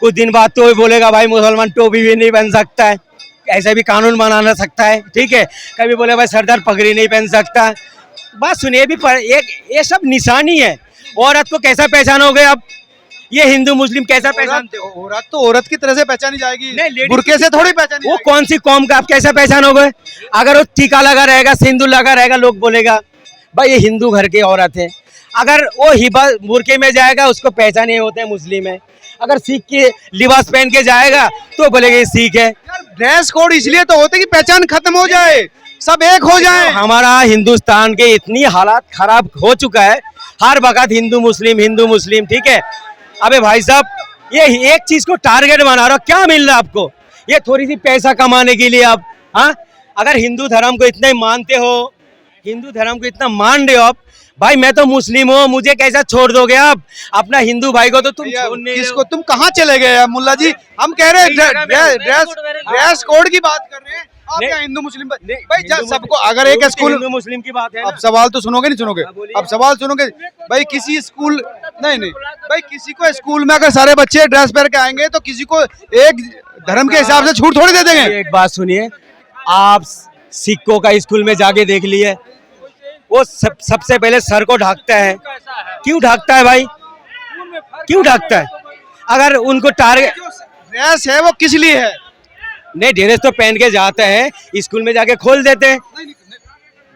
कुछ दिन बाद तो बोलेगा भाई मुसलमान टोपी भी नहीं पहन सकता है, ऐसे भी कानून बना सकता है, ठीक है। कभी बोले भाई सरदार पगड़ी नहीं पहन सकता। बात सुनिए भी एक ये सब निशानी है। औरत को कैसा पहचानोगे आप? ये हिंदू मुस्लिम कैसा पहचानते हो? औरत तो औरत की तरह से पहचानी जाएगी, नहीं, बुरके से थोड़ी पहचानी वो जाएगी। कौन सी कौम का आप कैसा पहचानोगे? अगर वो टीका लगा रहेगा, सिंदूर लगा रहेगा, लोग बोलेगा भाई ये हिंदू घर की औरत है। अगर वो हिबा बुरके में जाएगा उसको पहचान ये होते हैं मुस्लिम है। अगर सिख के लिबास पहन के जाएगा तो बोलेगा ये सिख है। ड्रेस कोड इसलिए तो होते कि पहचान खत्म हो जाए, सब एक हो जाए। तो हमारा हिंदुस्तान के इतनी हालात खराब हो चुका है, हर वक्त हिंदू मुस्लिम, ठीक है। अबे भाई साहब, ये एक चीज को टारगेट बना रहा हो, क्या मिल रहा है आपको? ये थोड़ी सी पैसा कमाने के लिए आप, हाँ, अगर हिंदू धर्म को इतना मानते हो, हिंदू धर्म को इतना मान रहे हो आप, भाई मैं तो मुस्लिम हूँ, मुझे कैसा छोड़ दोगे आप? अपना हिंदू भाई को तो तुम छोड़ नहीं रहे हो। किसको तुम कहाँ चले गए मुल्ला जी? हम कह रहे हैं ड्रेस कोड की बात कर रहे हैं, आप क्या हिंदू मुस्लिम भाई सबको? अगर एक स्कूल हिंदू मुस्लिम की बात है, अब सवाल तो सुनोगे नहीं सुनोगे? अब सवाल सुनोगे भाई। किसी स्कूल नहीं भाई, किसी को स्कूल में अगर सारे बच्चे ड्रेस पहन के आएंगे तो किसी को एक धर्म के हिसाब से छूट थोड़ी दे देंगे। एक बात सुनिए, आप सिखों का स्कूल में जाके देख लिए, वो सबसे पहले सर को ढकता है। क्यों ढकता है भाई? क्यों ढकता है? अगर उनको टारगेट ड्रेस है वो किस लिए है? नहीं, ड्रेस तो पहन के जाते हैं, स्कूल में जाके खोल देते हैं।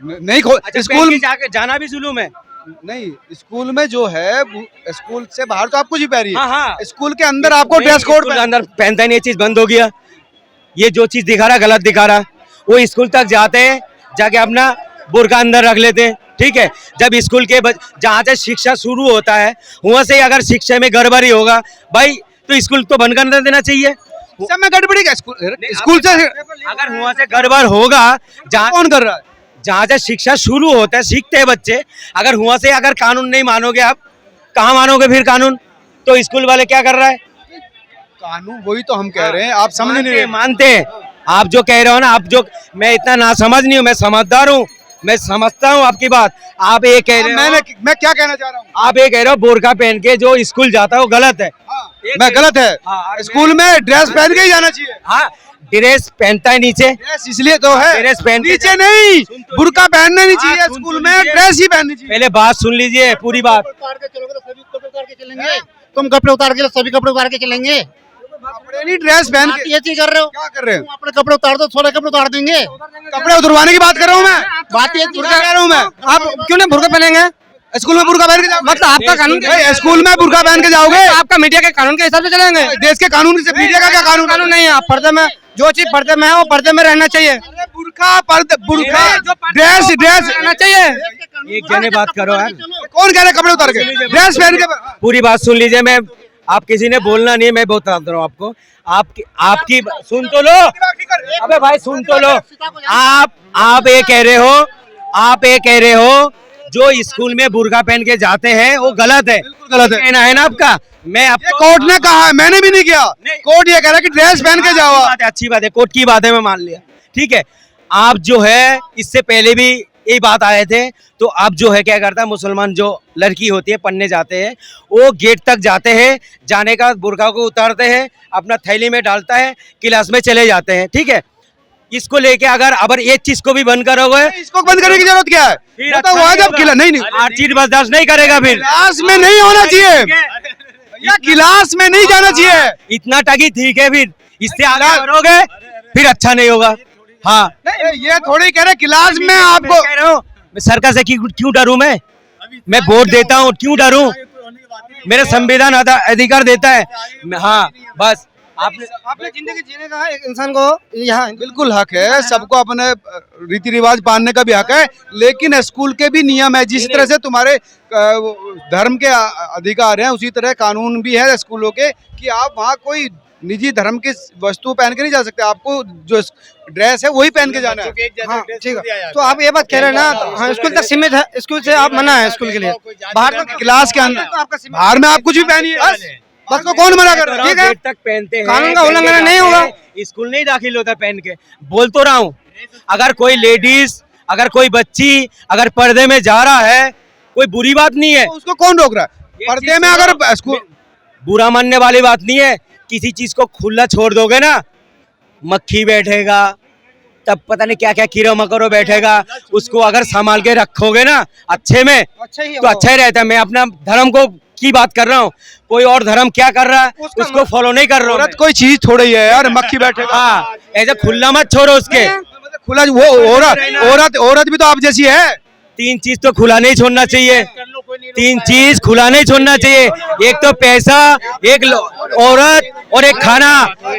नहीं खोल, स्कूल में जाके जाना भी जुलूम है। नहीं, स्कूल में जो है, स्कूल से बाहर तो आप कुछ भी पहन रही है। हाँ। स्कूल के अंदर आपको ड्रेस कोड अंदर पहनता नहीं, ये चीज बंद हो गया। ये जो चीज दिखा रहा गलत दिखा रहा। वो स्कूल तक जाते हैं, जाके अपना बुर्का अंदर रख लेते हैं, ठीक है। जब स्कूल के जहाँ से शिक्षा शुरू होता है वहाँ से अगर शिक्षा में गड़बड़ी होगा भाई तो स्कूल तो बंद कर देना चाहिए। सब में गड़बड़ी का स्कूल से अगर वहाँ से गड़बड़ होगा, जहाँ कौन कर रहा है? जहाँ से शिक्षा शुरू होता है, सीखते हैं बच्चे, अगर वहाँ से अगर कानून नहीं मानोगे आप, कहाँ मानोगे फिर कानून? तो स्कूल वाले क्या कर रहा है? कानून वही तो हम कह रहे हैं, आप समझ नहीं रहे। मानते हैं आप जो कह रहे हो ना, आप जो, मैं इतना ना समझ नहीं हूँ, मैं समझदार हूँ, मैं समझता हूँ आपकी बात। आप ये कह रहे हो, मैं क्या कहना चाह रहा हूँ, आप ये कह रहे हो बोरका पहन के जो स्कूल जाता है वो गलत है। मैं गलत है? स्कूल में ड्रेस पहन के ही जाना चाहिए। हाँ, ड्रेस पहनता है नीचे, ड्रेस इसलिए तो है, ड्रेस पहन नीचे नहीं, बुर्का पहनना नहीं चाहिए। स्कूल में ड्रेस ही पहननी चाहिए। पहले बात सुन लीजिए, पूरी बात। तुम कपड़े उतार के सभी कपड़े उतार के चलेंगे? नहीं, ड्रेस पहन के ये चीज कर रहे हो? क्या कर रहे हो? अपने कपड़े उतार दो, थोड़े कपड़े उतार देंगे। कपड़े उतरवाने की बात कर रहा हूँ मैं। बात ये बुर्का कह रहा हूँ मैं। आप क्यों नहीं बुर्का पहनेंगे? स्कूल में बुर्का पहन के जाओगे? मतलब आपका कानून, स्कूल में बुर्का पहन के जाओगे? आपका मीडिया के कानून के हिसाब से चलेंगे। देश के कानून से मीडिया का क्या कानून? कानून नहीं है। आप पर्दे में, जो चीज पर्दे में है वो पर्दे में रहना चाहिए। बुर्का ड्रेस रहना चाहिए। एक जने बात करो यार, कौन कह रहा है कपड़े उतार के? ड्रेस पहन के पूरी बात सुन लीजिए। मैं, आप किसी ने बोलना नहीं है, मैं बता रहा हूँ आपको। आपकी सुन तो लो, अबे भाई सुन तो लो। आप ये कह रहे हो, आप ये कह रहे हो जो स्कूल में बुर्का पहन के जाते हैं वो गलत है। गलत है, कहना है ना आपका। मैं आपको, कोर्ट ने कहा है, मैंने भी नहीं किया। कोर्ट ये कह रहा है कि ड्रेस पहन के जाओ। अच्छी बात है, कोर्ट की बात है, मैं मान लिया, ठीक है। आप जो है इससे पहले भी यही बात आए थे, तो अब जो है क्या करता है, मुसलमान जो लड़की होती है पढ़ने जाते हैं, वो गेट तक जाते हैं, जाने का बुर्का को उतारते हैं, अपना थैली में डालता है, क्लास में चले जाते हैं, ठीक है। इसको लेके अगर एक चीज को भी बंद करोगे, इसको बंद करने की जरूरत क्या है? तो जब नहीं हर चीज बर्दाश्त नहीं करेगा फिर। क्लास में नहीं होना चाहिए, या क्लास में नहीं जाना चाहिए। इतना टगी ठीक है, फिर इससे आगे करोगे फिर अच्छा नहीं होगा। हाँ, ये थोड़ी कह रहे क्लास में आपको कह रहा हूँ, सरकार से क्यों डरूं? मैं वोट देता हूँ, क्यों डरूं? मेरे संविधान अधिकार देता है। हाँ, बस आपने जिंदगी जीने का एक इंसान को यहाँ बिल्कुल हक है, सबको अपने रीति रिवाज मानने का भी हक है, लेकिन स्कूल के भी नियम है। जिस तरह से तुम्हारे धर्म के अधिकार हैं, उसी तरह कानून भी है स्कूलों के कि आप वहाँ कोई निजी धर्म की वस्तु पहन के नहीं जा सकते। आपको जो ड्रेस है वही पहन के जाना है। हाँ, ठीक है। तो आप ये बात कह रहे हैं ना, हाँ, स्कूल तक सीमित है, स्कूल से आप मना है स्कूल के लिए। बाहर तो क्लास के अंदर, बाहर में आप कुछ भी पहनिए, बस को कौन मना कर रहा है? ठीक है, तक पहनते हैं, कानून का उल्लंघन नहीं होगा। स्कूल नहीं दाखिल होता पहन के। बोल तो रहा हूँ, अगर कोई लेडीज, अगर कोई बच्ची अगर पर्दे में जा रहा है, कोई बुरी बात नहीं है, उसको कौन रोक रहा है? पर्दे में अगर स्कूल बुरा मानने वाली बात नहीं है। किसी चीज को खुला छोड़ दोगे ना, मक्खी बैठेगा, तब पता नहीं क्या क्या कीड़ा मकोड़ा बैठेगा। उसको अगर संभाल के रखोगे ना अच्छे में, तो अच्छा ही रहता है। मैं अपना धर्म को की बात कर रहा हूँ, कोई और धर्म क्या कर रहा है उसको फॉलो नहीं कर रहा हूँ। औरत कोई चीज थोड़ी है यार, मक्खी बैठेगा। हाँ, ऐसे खुला मत छोड़ो उसके। खुला वो औरत भी तो आप जैसी है। 3 चीज तो खुला नहीं छोड़ना चाहिए, 3 चीज खुला नहीं छोड़ना चाहिए। एक तो पैसा, एक औरत और एक खाना,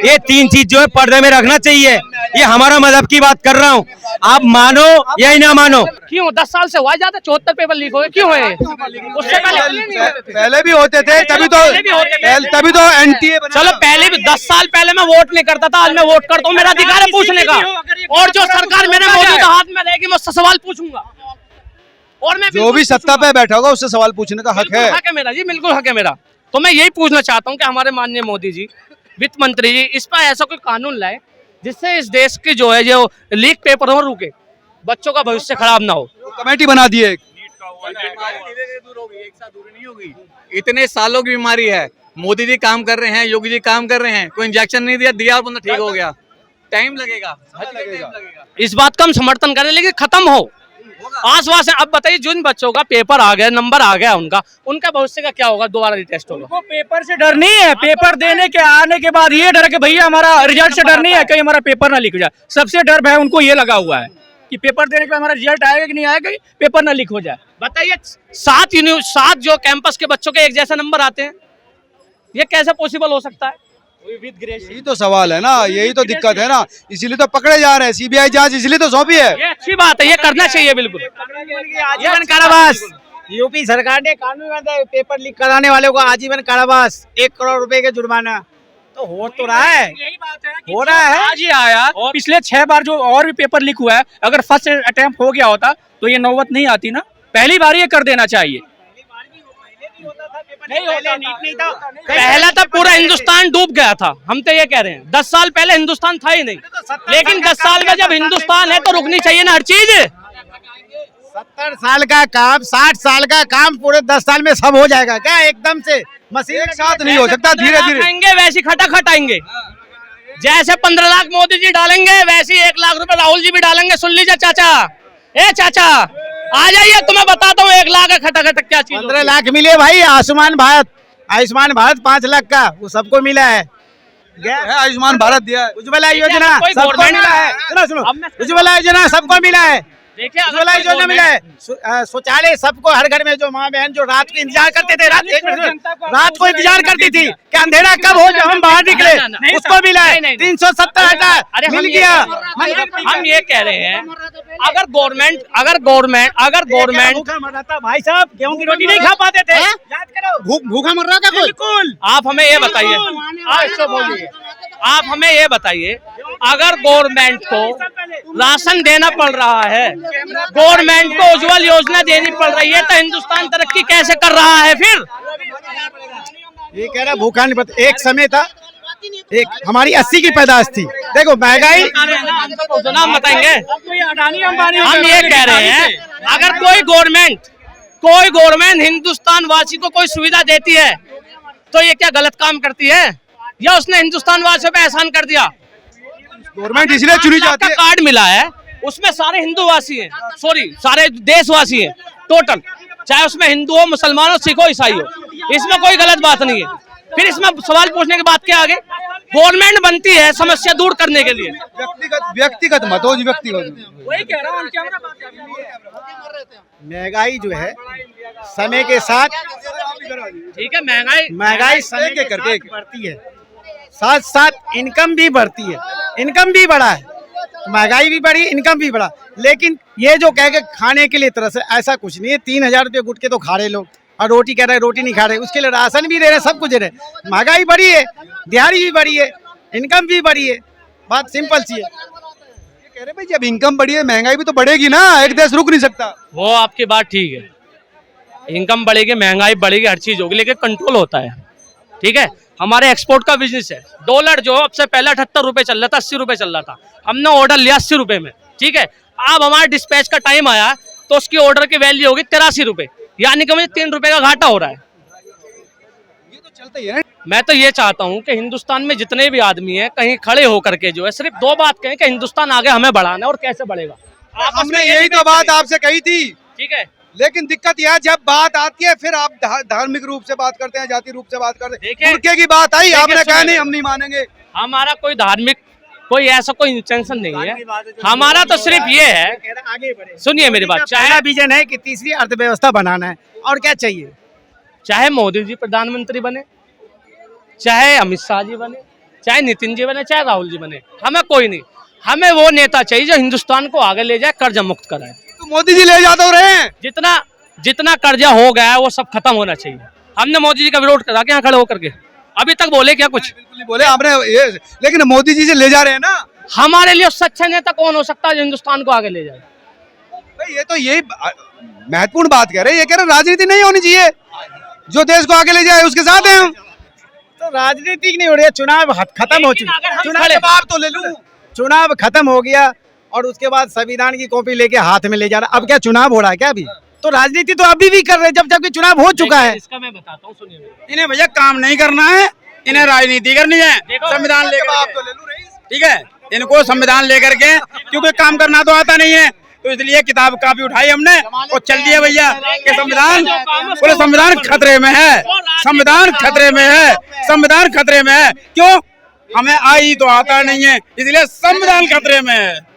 ये 3 चीज जो है पर्दे में रखना चाहिए। ये हमारा मजहब की बात कर रहा हूँ, आप मानो या ही ना मानो। क्यों 10 साल से हुआ जाता, 74 पेपर लीक हो गए, क्यों है? उससे पहले भी होते थे, तभी तो एनटीए बना। चलो पहले भी 10 साल पहले मैं वोट नहीं करता था, आज मैं वोट करता हूँ, मेरा अधिकार है पूछने का। और जो सरकार मेरे मोदी के हाथ में रहेगी मैं उससे सवाल पूछूंगा। और मैं जो भी सत्ता पे बैठा होगा उससे सवाल पूछने का हक है। हक है मेरा जी, बिल्कुल हक है मेरा। तो मैं यही पूछना चाहता हूँ कि हमारे माननीय मोदी जी, वित्त मंत्री जी, इस पर ऐसा कोई कानून लाए जिससे इस देश की जो है जो लीक पेपर हो रुके, बच्चों का भविष्य खराब ना हो। कमेटी बना दी है। इतने सालों की बीमारी है, मोदी जी काम कर रहे हैं, योगी जी काम कर रहे हैं, कोई इंजेक्शन नहीं दिया और बंदा ठीक हो गया। टाइम लगेगा। इस बात का हम समर्थन करें, लेकिन खत्म हो आश्वासन। अब बताइए, जिन बच्चों का पेपर आ गया, नंबर आ गया उनका भविष्य का क्या होगा? दोबारा रिटेस्ट होगा। उनको पेपर से डर नहीं है, पेपर देने के आने के बाद ये डर कि भैया हमारा रिजल्ट से डर नहीं है कहीं हमारा पेपर ना लीक हो जाए। सबसे डर भय उनको ये लगा हुआ है कि पेपर देने के बाद हमारा रिजल्ट आएगा कि नहीं आएगा, पेपर ना लीक हो जाए। बताइए, 7 जो कैंपस के बच्चों के एक जैसा नंबर आते हैं, ये कैसे पॉसिबल हो सकता है? यही तो सवाल है ना, यही तो दिक्कत है ना, इसीलिए तो पकड़े जा रहे हैं। सीबीआई जांच इसलिए तो सौंपी है। ये अच्छी बात है, ये करना चाहिए बिल्कुल। आजीवन कारावास, यूपी सरकार ने कानून बनाया, पेपर लीक कराने वाले को आजीवन कारावास, 1 करोड़ रुपए के जुर्माना। तो हो तो रहा है, हो रहा है। आज ही आया, पिछले 6 बार जो और भी पेपर लीक हुआ है, अगर फर्स्ट अटेम्प्ट हो गया होता तो ये नौबत नहीं आती ना। पहली बार ये कर देना चाहिए। पहला तो पूरा हिंदुस्तान डूब गया था, हम तो ये कह रहे हैं। 10 साल पहले हिंदुस्तान था ही नहीं, लेकिन 10 साल में जब हिंदुस्तान है तो रुकनी चाहिए ना हर चीज। 70 साल का काम, 60 साल का काम पूरे 10 साल में सब हो जाएगा क्या? एकदम से मशीन एक साथ नहीं हो सकता, धीरे धीरे आएंगे वैसी खटाखट आएंगे। जैसे 15 लाख मोदी जी डालेंगे, वैसे 1 लाख रुपए राहुल जी भी डालेंगे। सुन लीजिए चाचा, ए चाचा आ जाइए, तुम्हें बताता हूँ 1 लाख का खटाखट क्या चीज। 15 लाख मिले भाई। आयुष्मान भारत 5 लाख का वो सबको मिला है। आयुष्मान भारत दिया है, उज्ज्वला योजना सबको मिला है। सुनो, उज्ज्वला योजना सबको मिला है, देखिए उज्ज्वला योजना मिला है। शौचालय सबको, हर घर में जो माँ बहन जो रात को इंतजार करते थे, रात को इंतजार करती थी कि अंधेरा कब हो जब हम बाहर निकले, उसको मिला है। 370 हजार मिल गया। हम ये कह रहे हैं, अगर गवर्नमेंट भाई साहब गेहूं की रोटी नहीं खा पाते थे, भूखा मर रहा था कोई। बिल्कुल। आप हमें ये बताइए, आप हमें ये बताइए, अगर गवर्नमेंट को राशन देना पड़ रहा है, गवर्नमेंट को उज्ज्वल योजना देनी पड़ रही है, तो हिंदुस्तान तरक्की कैसे कर रहा है? फिर ये कह रहा भूखा नहीं पड़ता। एक समय था, एक हमारी 80 की पैदाश थी। देखो महंगाई, नाम बताएंगे। हम ये कह रहे हैं, अगर कोई गवर्नमेंट हिंदुस्तान वासी को कोई सुविधा देती है तो ये क्या गलत काम करती है, या उसने हिंदुस्तान वासियों पे एहसान कर दिया? गवर्नमेंट इसलिए चुनी जाती है। कार्ड मिला है, उसमें सारे हिंदूवासी हैं, सारे देशवासी हैं टोटल, चाहे उसमें हिंदू हो, मुसलमान हो, सिख हो, ईसाई हो, इसमें कोई गलत बात नहीं है। फिर इसमें सवाल पूछने की बात क्या आगे? गवर्नमेंट बनती है समस्या दूर करने के लिए, व्यक्तिगत मत हो, व्यक्तिगत। वही कह रहा हूँ। महंगाई जो है समय के साथ, ठीक है, महंगाई समय के करके बढ़ती है, साथ साथ इनकम भी बढ़ती है। इनकम भी बढ़ा है, महंगाई भी बढ़ी, इनकम भी बढ़ा। लेकिन ये जो कह के खाने के लिए तरह से ऐसा कुछ नहीं है। 3000 रुपये गुटके तो खा रहे लोग, और रोटी कह रहे रोटी नहीं खा रहे, उसके लिए राशन भी दे रहे, सब कुछ दे रहे। महंगाई बढ़ी है, दिहाड़ी भी बढ़ी है, इनकम भी बढ़ी है। बात सिंपल सी है। कह रहे भाई जब इनकम बढ़ी है महंगाई भी तो बढ़ेगी ना, एक देश रुक नहीं सकता। वो आपकी बात ठीक है, इनकम बढ़ेगी, महंगाई बढ़ेगी, हर चीज होगी, लेकिन कंट्रोल होता है। ठीक है, हमारे एक्सपोर्ट का बिजनेस है। डॉलर जो अब से पहले 78 रुपए चल रहा था, 80 रुपए चल रहा था, हमने ऑर्डर लिया 80 रुपए में। ठीक है, अब हमारे डिस्पैच का टाइम आया तो उसकी ऑर्डर की वैल्यू होगी 83 रुपए, यानी कि मुझे 3 रुपए का घाटा हो रहा है। ये तो चल चलता ही है। मैं तो ये चाहता हूँ कि हिंदुस्तान में जितने भी आदमी हैं कहीं खड़े होकर के जो है सिर्फ दो बात कहें कि हिंदुस्तान आगे हमें बढ़ाना है और कैसे बढ़ेगा। आपस हमने में ये यही तो debate बात करें। आपसे कही थी, ठीक है, लेकिन दिक्कत यह है जब बात आती है फिर आप धार्मिक रूप से बात करते हैं, जाति रूप से बात करते हैं। देखिए- बुरके की बात आई, देखिए, आपने कहा सुनिए नहीं मेरी हम नहीं मानेंगे। हमारा कोई धार्मिक कोई ऐसा कोई इंटेंशन नहीं है, हमारा तो सिर्फ ये है, आगे बढ़े। सुनिए मेरी बात, पहला चाहे विजन है कि तीसरी अर्थव्यवस्था बनाना है, और क्या चाहिए? चाहे मोदी जी प्रधानमंत्री बने, चाहे अमित शाह जी बने, चाहे नितिन जी बने, चाहे राहुल जी बने, हमें कोई नहीं, हमें वो नेता चाहिए जो हिंदुस्तान को आगे ले जाए, कर्जा मुक्त कराए। तो मोदी जी ले जाते रहे हैं। जितना जितना कर्जा हो गया है वो सब खत्म होना चाहिए। हमने मोदी जी का विरोध करा के यहाँ खड़े होकर के, अभी तक बोले क्या कुछ? बिल्कुल नहीं बोले आपने ये, लेकिन मोदी जी से ले जा रहे हैं ना। हमारे लिए उससे अच्छा नेता कौन हो सकता है जो हिंदुस्तान को आगे ले जाए? भाई ये तो यही महत्वपूर्ण बात कह रहे हैं, ये कह रहे राजनीति नहीं होनी चाहिए, जो देश को आगे ले जाए उसके साथ हैं हम। तो राजनीति नहीं हो रही है, चुनाव खत्म हो लेकिन अगर हम चुकी, खड़े- जवाब तो ले लूं। चुनाव खत्म हो गया और उसके बाद संविधान की कॉपी लेके हाथ में ले जा रहा। अब क्या चुनाव हो रहा है क्या अभी? तो राजनीति तो अभी भी कर रहे हैं जब जबकि चुनाव हो चुका है। इसका मैं बताता हूँ, सुनिए मेरी। इन्हें भैया काम नहीं करना है, इन्हें राजनीति करनी है। देखो, संविधान लेकर जवाब के। तो ले लूं रईस। ठीक है, इनको संविधान लेकर के, क्योंकि काम करना तो आता नहीं है, तो इसलिए किताब कापी उठाई हमने और चल दिए भैया कि संविधान, बोले संविधान खतरे में है, संविधान खतरे में है, संविधान खतरे में है। क्यों? हमें आई तो आता नहीं है, इसलिए संविधान खतरे में है।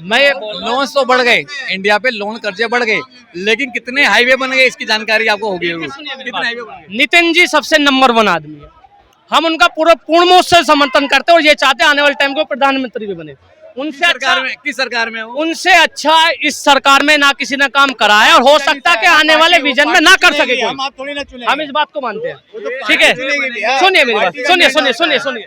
मैं ये बोल रहा हूँ, लोन तो बढ़ गए, इंडिया पे लोन कर्जे बढ़ गए, लेकिन कितने हाईवे बन गए इसकी जानकारी आपको होगी जरूर। कितने हाईवे बन गए? नितिन जी सबसे नंबर 1 आदमी है, हम उनका पूरा पूर्ण से समर्थन करते हैं और ये चाहते हैं आने वाले टाइम को प्रधानमंत्री भी बने। उनसे अच्छा किस सरकार में हो? उनसे अच्छा इस सरकार में ना किसी ने काम करा है और हो सकता है कि आने वाले विजन में ना कर सके कोई। हम इस बात को मानते हैं, ठीक है? सुनिए मेरी बात, सुनिए सुनिए सुनिए सुनिए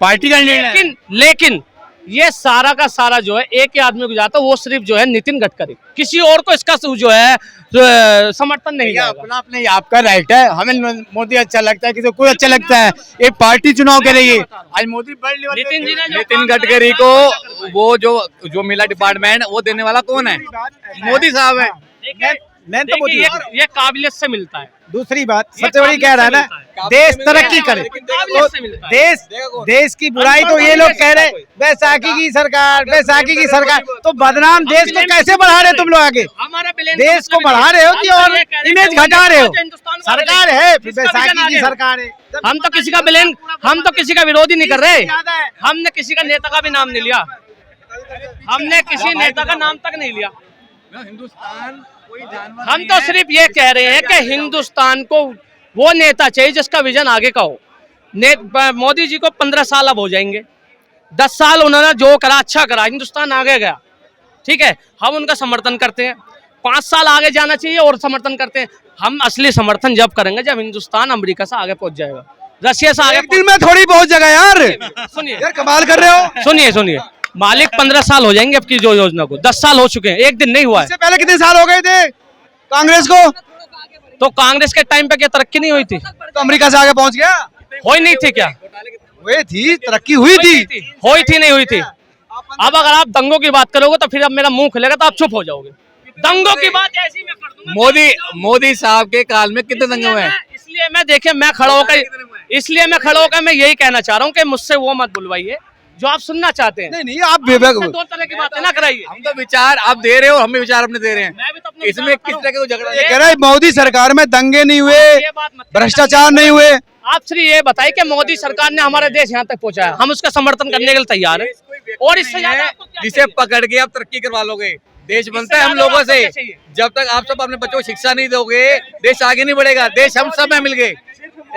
पार्टी का निर्णय है। लेकिन ये सारा का सारा जो है एक ही आदमी को जाता है, वो सिर्फ जो है नितिन गडकरी, किसी और को इसका जो है समर्थन नहीं भैया जाएगा। अपना अपने आपका राइट है, हमें मोदी अच्छा लगता है, किसी को कोई अच्छा लगता है, ये पार्टी चुनाव करेगी। आज मोदी बड़े लेवल पे- नितिन जी ने जो नितिन काम करा गडकरी है, को वो जो मिला डिपार्टमेंट वो देने वाला कौन है? मोदी साहब है। मैं तो मोदी देखिए, ये काबिलियत से मिलता है। दूसरी बात ये सबसे बड़ी कह रहा है ना, देश तरक्की करे, काबिलियत से मिलता है। देश की बुराई तो ये लोग कह रहे बैसाखी की सरकार, बैसाखी की सरकार, तो बदनाम देश को कैसे बढ़ा रहे तुम लोग आगे? हमारा देश को बढ़ा रहे हो कि और इमेज घटा रहे हो? सरकार है फिर बैसाखी की सरकार है। हम तो किसी का विरोधी नहीं कर रहे, हमने किसी का नेता का भी नाम नहीं लिया, हमने किसी नेता का नाम तक नहीं लिया। हिंदुस्तान कोई जानवर हम तो सिर्फ ये कह रहे हैं कि हिंदुस्तान को वो नेता चाहिए जिसका विजन आगे का हो। मोदी जी को 15 साल अब हो जाएंगे, 10 साल उन्होंने जो करा अच्छा करा, हिंदुस्तान आगे गया, ठीक है, हम उनका समर्थन करते हैं। 5 साल आगे जाना चाहिए और समर्थन करते हैं। हम असली समर्थन जब करेंगे जब हिंदुस्तान अमेरिका से आगे पहुंच जाएगा, रशिया से आगे एक दिन में थोड़ी पहुंच जाएगा यार, सुनिए यार कमाल कर रहे हो। सुनिए मालिक 15 साल हो जाएंगे अब की जो योजना को, 10 साल हो चुके हैं, एक दिन नहीं हुआ है। इससे पहले कितने साल हो गए थे कांग्रेस को? तो कांग्रेस के टाइम पे क्या तरक्की नहीं हुई थी? तो अमेरिका से आगे पहुंच गया। हुई नहीं थी क्या? हुई थी, तरक्की हुई थी। हुई थी नहीं हुई थी? अब अगर आप दंगों की बात करोगे तो फिर अब मेरा मुंह खुलेगा तो आप चुप हो जाओगे। दंगों की बात ऐसी मैं कर दूंगा। मोदी साहब के काल में कितने दंगे हुए हैं? इसलिए मैं देखिए मैं खड़ा होकर मैं यही कहना चाह रहा हूँ कि मुझसे वो मत बुलवाइए जो आप सुनना चाहते हैं। नहीं आप मुझसे दो तरह की बातें ना कराइए। हम तो विचार आप दे रहे हो, हम भी विचार अपने दे रहे हैं। मैं भी तो अपने इसमें विचार किस बता तरह का झगड़ा ये है? कह रहा है मोदी सरकार में दंगे नहीं हुए, ये बात मत करिए। भ्रष्टाचार नहीं हुए। आप सिर्फ ये बताइए कि मोदी सरकार ने हमारा देश यहाँ तक पहुँचाया, हम उसका समर्थन करने के लिए तैयार है। और इससे ज्यादा आपको क्या जिसे चाहिए? पकड़ के आप तरक्की करवा लोगे। देश बनता है इससे हम ज्यादा लोगों आपको से। क्या चाहिए? जब तक आप सब अपने बच्चों को शिक्षा नहीं दोगे, देश आगे नहीं बढ़ेगा। देश हम सब में मिल गए।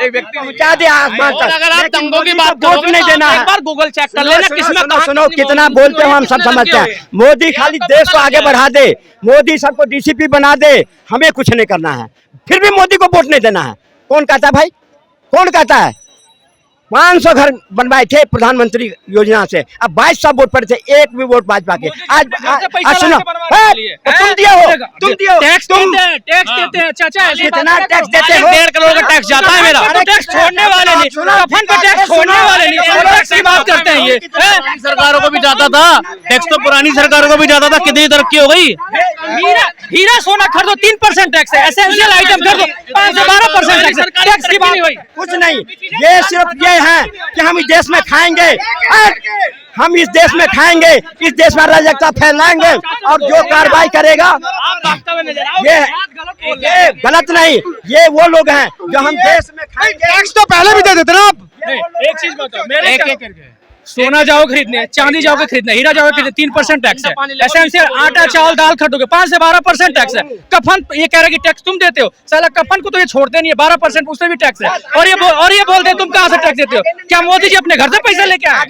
एक व्यक्ति पहुंचा दे आसमान और तक। अगर आप लेकिन दंगों की मोदी बात को वोट करोगे नहीं तो देना आप है। एक बार गूगल चेक कर लेना किसमें सुनो कहाँ सुनो कितनी कितना मोदी बोलते हो, हम सब कितने समझते लगे हैं। हुए मोदी खाली आपको देश पता को आगे लग जाए। बढ़ा दे, मोदी सबको डीसीपी बना दे, हमें कुछ नहीं करना है। फिर भी मोदी को वोट नहीं देना है। कौन कहता है भाई, कौन कहता है? 500 घर बनवाए थे प्रधानमंत्री योजना से, अब 2200 वोट पड़े थे, एक भी वोट भाजपा के। आज सुनो, तुम दिए हो, टैक्स देते हैं चाचा, कितना टैक्स देते हो? 1.5 करोड़ का टैक्स जाता है मेरा। अरे टैक्स छोड़ने वाले नहीं, सुनो, कफन पे टैक्स छोड़ने वाले नहीं, सुनो, टैक्स की बात करते हैं ये? सरकारों को भी जाता था टैक्स, तो पुरानी सरकारों को भी जाता था, कितनी तरक्की हो गई। हीरा सोना खरीदो 3% टैक्स है, एसेंशियल आइटम खरीदो 5 से 12% टैक्स है। टैक्स की बात हुई कुछ नहीं, ये सिर्फ ये है कि हम इस देश में खाएंगे, हम इस देश में खाएंगे, इस देश में अराजकता फैलाएंगे, और जो कार्रवाई करेगा ये गलत नहीं, ये वो लोग हैं जो हम देश में खाएंगे। टैक्स तो पहले भी दे देते ना आप। एक चीज बताओ, मेरे सोना जाओ खरीदने, चांदी जाओगे खरीदने, हीरा जाओगे खरीदने 3% टैक्स है। एसेंशियल आटा चावल दाल खरीदोगे 5 से 12% टैक्स है। कफन ये कह रहे कि टैक्स तुम देते हो, साला कफन को तो ये छोड़ते नहीं है, 12% उससे भी टैक्स है। और ये बोलते हैं तुम कहाँ से टैक्स देते हो? क्या मोदी जी अपने घर से पैसा लेके आए?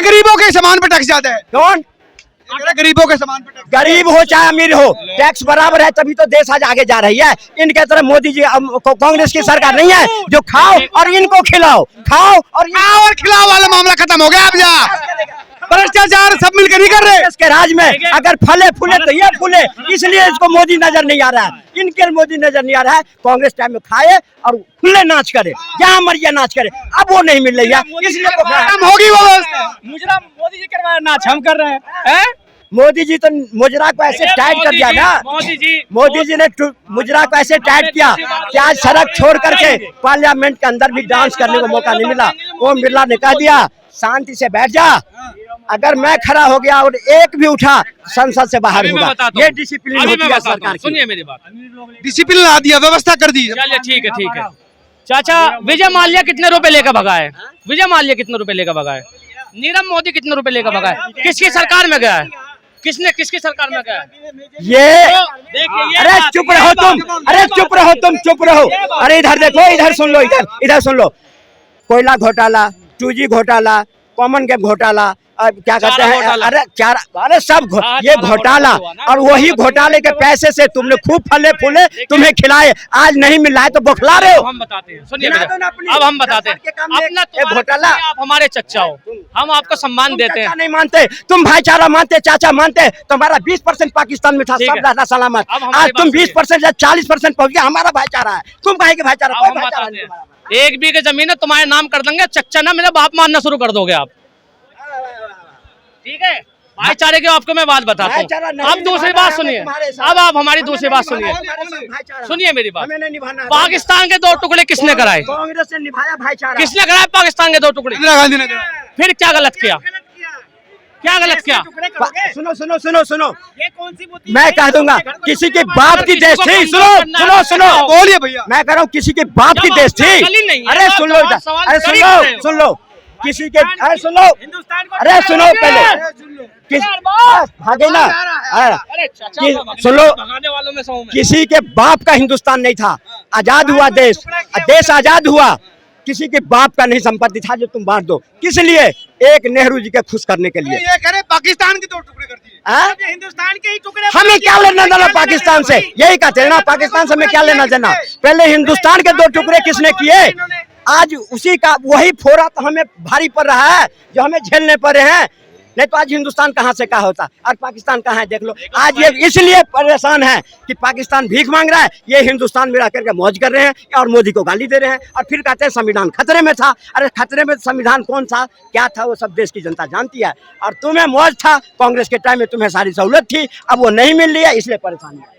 गरीबों के सामान पर टैक्स जाता है। कौन? गरीबों के सामान पर टैक्स। गरीब हो चाहे अमीर हो, टैक्स बराबर है, तभी तो देश आज आगे जा रही है। इनके तरफ मोदी जी कांग्रेस की सरकार नहीं है जो खाओ और इनको खिलाओ, खाओ और खिलाओ वाला मामला खत्म हो गया। अब जा भ्रष्टाचार सब मिलकर नहीं कर रहे। इसके राज में अगर फले फूले तो ये फूले, इसलिए इसको मोदी नजर नहीं आ रहा है, इनके मोदी नजर नहीं आ रहा है। कांग्रेस टाइम में खाए और खुले नाच करे, जहाँ मर्जी नाच करे, अब वो नहीं मिल रही है, इसलिए होगी वो व्यवस्था। मुजरा मोदी जी करवाया नाच, हम कर रहे हैं। मोदी जी तो मुजरा को ऐसे टाइट कर दिया ना, मोदी जी ने मुजरा को ऐसे टाइट किया कि आज सड़क छोड़ करके पार्लियामेंट के अंदर भी डांस करने को मौका नहीं मिला। ओम बिरला ने कह दिया शांति से बैठ जा, अगर मैं खड़ा हो गया और एक भी उठा संसद से बाहर होगा। ये डिसिप्लिन होती है सरकार की। सुनिए मेरी बात, डिसिप्लिन ला दिया, व्यवस्था कर दी। चलिए ठीक है। चाचा, विजय माल्या कितने रुपए लेकर भगा है? विजय माल्या कितने रुपए लेकर भगा है? नीरव मोदी कितने रुपए लेकर भगा है? किसकी सरकार में गया है? किसकी सरकार में गया है? ये अरे चुप रहो तुम, अरे चुप रहो तुम, चुप रहो। अरे इधर देखो, इधर सुन लो, इधर सुन लो। कोयला घोटाला, 2G घोटाला, कॉमन गैप घोटाला, क्या कहते हैं, अरे सब ये घोटाला, और वही घोटाले के पैसे से तुमने खूब फले फूले तुम्हें खिलाए, आज नहीं मिल रहा है तो बौखला रहे हो। हम बताते हैं, सुनिए अब हम बताते हैं। अपना घोटाला, आप हमारे चच्चा हो, हम आपको सम्मान देते हैं। नहीं मानते तुम, भाईचारा मानते, चाचा मानते, तुम्हारा 20% पाकिस्तान में था, सब रहता सलामत। आज तुम 20% या 40% पहुंच गया, हमारा भाईचारा है, तुम कहे कि भाईचारा। एक बीघे जमीन है तुम्हारे नाम कर देंगे, चच्चा ना मेरा बाप मानना शुरू कर दोगे आप, ठीक है? भाईचारे की आपको मैं बात बताता हूँ। अब दूसरी बात सुनिए, अब आप हमारी दूसरी बात सुनिए, सुनिए मेरी बात। पाकिस्तान के 2 टुकड़े किसने कराए? कांग्रेस ने निभाया भाईचारा। किसने कराया पाकिस्तान के 2 टुकड़े? इंदिरा गांधी ने कराया। फिर क्या गलत किया? क्या गलत किया? सुनो, ये कौन सी मैं कह दूंगा, किसी के बाप की देश थी। सुनो बोलिए भैया। मैं कह रहा हूँ किसी के बाप की देश थी। अरे सुन लो, अरे सुन लो, किसी के, अरे सुन लो, अरे सुनो पहले, किस भागे ना, सुन लो, किसी के बाप का हिंदुस्तान नहीं था। आजाद हुआ देश आजाद हुआ, किसी के बाप का नहीं संपत्ति था जो तुम बांट दो। किस लिए? एक नेहरू जी के खुश करने के लिए। ये कह रहे पाकिस्तान के 2 टुकड़े कर दिए, हिंदुस्तान के ही टुकड़े। हमें क्या लेना देना पाकिस्तान से? यही कहते हैं ना, पाकिस्तान से हमें क्या लेना देना? पहले हिंदुस्तान के 2 टुकड़े किसने किए? आज उसी का वही फोड़ा तो हमें भारी पड़ रहा है, जो हमें झेलने पड़ रहे हैं। नहीं तो आज हिंदुस्तान कहाँ से कहाँ होता, और पाकिस्तान कहाँ है देख लो। आज ये इसलिए परेशान है कि पाकिस्तान भीख मांग रहा है, ये हिंदुस्तान में रह करके मौज कर रहे हैं और मोदी को गाली दे रहे हैं, और फिर कहते हैं संविधान खतरे में था। अरे खतरे में संविधान कौन था, क्या था, वो सब देश की जनता जानती है। और तुम्हें मौज था, कांग्रेस के टाइम में तुम्हें सारी सहूलत थी, अब वो नहीं मिल रही है, इसलिए परेशानी है।